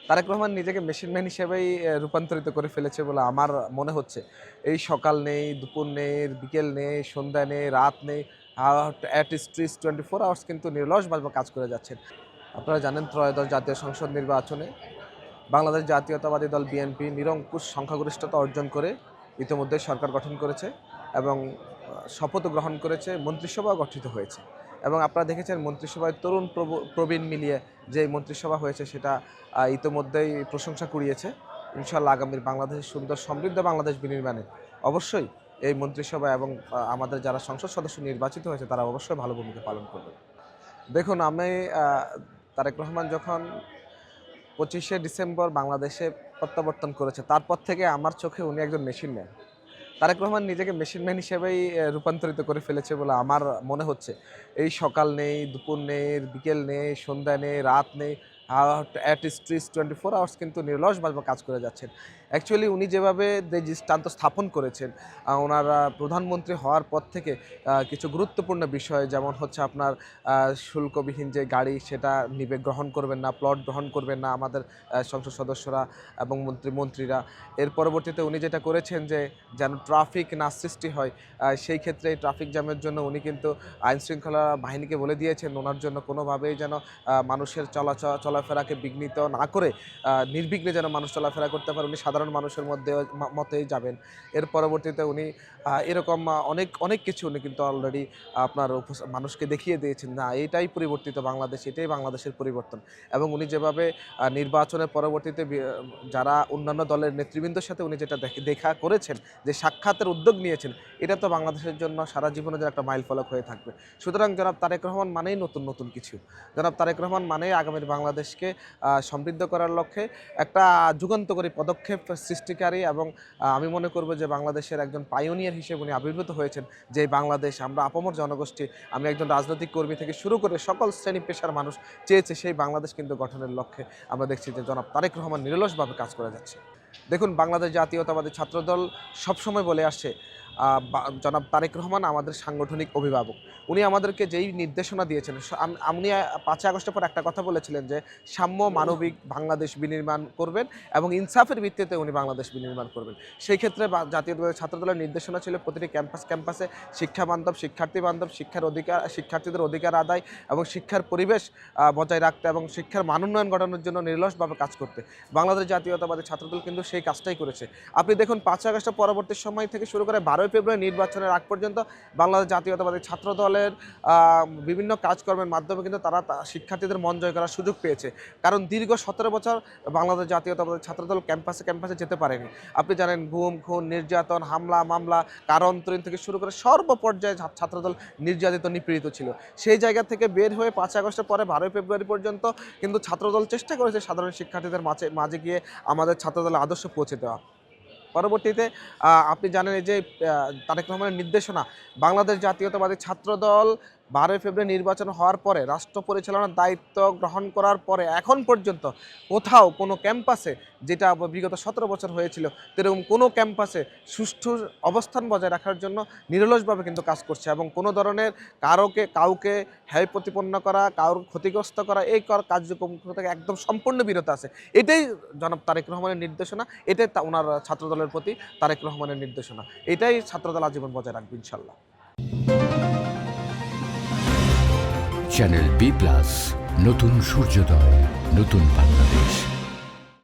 তারেক রহমান নিজেকে machine man হিসেবেই রূপান্তরিত করে ফেলেছে বলে আমার মনে হচ্ছে। এই সকাল নেই, দুপুর নেই, বিকেল নেই, সন্ধ্যা নেই, রাত নেই, অ্যাট স্ট্রিট 24 আওয়ার্স কিন্তু নিরলসভাবে কাজ করে যাচ্ছেন। আপনারা জানেন ত্রয়োদশ জাতীয় সংসদ নির্বাচনে বাংলাদেশ জাতীয়তাবাদী দল বিএনপি নিরঙ্কুশ সংখ্যাগরিষ্ঠতা অর্জন করে ইতিমধ্যে সরকার গঠন করেছে এবং শপথ গ্রহণ করেছে, মন্ত্রিসভাও গঠিত হয়েছে। এবং আপনারা দেখেছেন মন্ত্রিসভায় তরুণ প্রবীণ মিলিয়ে যে মন্ত্রিসভা হয়েছে সেটা ইতিমধ্যেই প্রশংসা কুড়িয়েছে। ইনশাআল্লাহ আগামীর বাংলাদেশের সুন্দর সমৃদ্ধ বাংলাদেশ বিনির্মাণে অবশ্যই এই মন্ত্রিসভা এবং আমাদের যারা সংসদ সদস্য নির্বাচিত হয়েছে তারা অবশ্যই ভালো ভূমিকা পালন করবে। দেখুন, আমি তারেক রহমান যখন 25শে ডিসেম্বর বাংলাদেশে প্রত্যাবর্তন করেছে তারপর থেকে আমার চোখে উনি একজন মেশিন ম্যান। তারেক রহমান নিজেকে মেশিন ম্যান হিসেবেই রূপান্তরিত করে ফেলেছে বলে আমার মনে হচ্ছে। এই সকাল নেই, দুপুর নেই, বিকেল নেই, সন্ধ্যা নেই, রাত নেই, অ্যাট স্ট্রিট 24 আওয়ার্স কিন্তু নিরলসভাবে কাজ করে যাচ্ছেন। অ্যাকচুয়ালি উনি যেভাবে দৃষ্টান্ত স্থাপন করেছেন, ওনার প্রধানমন্ত্রী হওয়ার পর থেকে কিছু গুরুত্বপূর্ণ বিষয় যেমন হচ্ছে আপনার শুল্কবিহীন যে গাড়ি সেটা নিবে, গ্রহণ করবেন না, প্লট গ্রহণ করবেন না আমাদের সংসদ সদস্যরা এবং মন্ত্রীরা। এর পরবর্তীতে উনি যেটা করেছেন যে যেন ট্রাফিক না সৃষ্টি হয়, সেই ক্ষেত্রে ট্রাফিক জ্যামের জন্য উনি কিন্তু আইনশৃঙ্খলা বাহিনীকে বলে দিয়েছেন ওনার জন্য কোনোভাবেই যেন মানুষের চলাফেরাকে বিঘ্নিত না করে নির্বিঘ্নে যেন মানুষ চলাফেরা করতে পারে, উনি সাধারণ মানুষের মতেই যাবেন। এর পরবর্তীতে উনি এরকম অনেক কিছু উনি কিন্তু অলরেডি আপনার মানুষকে দেখিয়ে দিয়েছেন না এটাই পরিবর্তিত বাংলাদেশ, এটাই বাংলাদেশের পরিবর্তন। এবং উনি যেভাবে নির্বাচনের পরবর্তীতে যারা অন্যান্য দলের নেতৃবৃন্দের সাথে উনি যেটা দেখা করেছেন, যে সাক্ষাতের উদ্যোগ নিয়েছেন, এটা তো বাংলাদেশের জন্য সারা জীবনের জন্য একটা মাইলফলক হয়ে থাকবে। সুতরাং জনাব তারেক রহমান মানেই নতুন কিছু। জনাব তারেক রহমান মানেই আগামীর বাংলাদেশকে সমৃদ্ধ করার লক্ষ্যে একটা যুগান্তকারী পদক্ষেপ সৃষ্টিকারী এবং আমি মনে করব যে বাংলাদেশের একজন পাইওনিয়ার হিসেবে উনি আবির্ভূত হয়েছেন। যে বাংলাদেশ আমরা আপামর জনগোষ্ঠী, আমি একজন রাজনৈতিক কর্মী থেকে শুরু করে সকল শ্রেণী পেশার মানুষ চেয়েছে, সেই বাংলাদেশ কিন্তু গঠনের লক্ষ্যে আমরা দেখছি যে জনাব তারেক রহমান নিরলসভাবে কাজ করে যাচ্ছে। দেখুন, বাংলাদেশ জাতীয়তাবাদী ছাত্রদল সবসময় বলে আসছে জনাব তারেক রহমান আমাদের সাংগঠনিক অভিভাবক। উনি আমাদেরকে যেই নির্দেশনা দিয়েছেন, উনি 5 আগস্টের পর একটা কথা বলেছিলেন যে সাম্য মানবিক বাংলাদেশ বিনির্মাণ করবেন এবং ইনসাফের ভিত্তিতে উনি বাংলাদেশ বিনির্মাণ করবেন। সেই ক্ষেত্রে জাতীয়তাবাদী ছাত্রদলের নির্দেশনা ছিল প্রতিটি ক্যাম্পাসে শিক্ষা বান্ধব, শিক্ষার্থী বান্ধব, শিক্ষার্থীদের অধিকার আদায় এবং শিক্ষার পরিবেশ বজায় রাখতে এবং শিক্ষার মান উন্নয়ন ঘটানোর জন্য নিরলসভাবে কাজ করতে। বাংলাদেশ জাতীয়তাবাদী ছাত্রদল কিন্তু সেই কাজটাই করেছে। আপনি দেখুন 5 আগস্টের পরবর্তী সময় থেকে শুরু করে 12 ফেব্রুয়ারি নির্বাচনের আগ পর্যন্ত বাংলাদেশ জাতীয়তাবাদী ছাত্রদলের বিভিন্ন কাজকর্মের মাধ্যমে কিন্তু তারা শিক্ষার্থীদের মন জয় করার সুযোগ পেয়েছে। কারণ দীর্ঘ 17 বছর বাংলাদেশ জাতীয়তাবাদী ছাত্রদল ক্যাম্পাসে যেতে পারেনি। আপনি জানেন গুম, খুন, নির্যাতন, হামলা, মামলা, কারান্তরীণ থেকে শুরু করে সর্বপর্যায়ে ছাত্রদল নির্যাতিত, নিপীড়িত ছিল। সেই জায়গা থেকে বের হয়ে 5 আগস্টের পরে 12 ফেব্রুয়ারি পর্যন্ত কিন্তু ছাত্রদল চেষ্টা করেছে সাধারণ শিক্ষার্থীদের মাঝে গিয়ে আমাদের ছাত্রদলের আদর্শ পৌঁছে দেওয়া। পরবর্তীতে আপনি জানেন এই যে তারেক রহমানের নির্দেশনা, বাংলাদেশ জাতীয়তাবাদী ছাত্রদল 12 ফেব্রুয়ারি নির্বাচন হওয়ার পরে রাষ্ট্র পরিচালনার দায়িত্ব গ্রহণ করার পরে এখন পর্যন্ত কোথাও কোনো ক্যাম্পাসে, যেটা বিগত 17 বছর হয়েছিল, সেরকম কোনো ক্যাম্পাসে সুষ্ঠু অবস্থান বজায় রাখার জন্য নিরলসভাবে কিন্তু কাজ করছে এবং কোনো ধরনের কাউকে হেয় প্রতিপন্ন করা, কারোর ক্ষতিগ্রস্ত করা, এই কার্যক্রম থেকে একদম সম্পূর্ণ বিরত আছে। এটাই জনাব তারেক রহমানের নির্দেশনা, এটাই ওনার ছাত্রদলের প্রতি তারেক রহমানের নির্দেশনা। এটাই ছাত্রদল আজীবন বজায় রাখবে ইনশাল্লাহ। চ্যানেল বি+, নতুন সূর্যোদয়, নতুন বাংলাদেশ।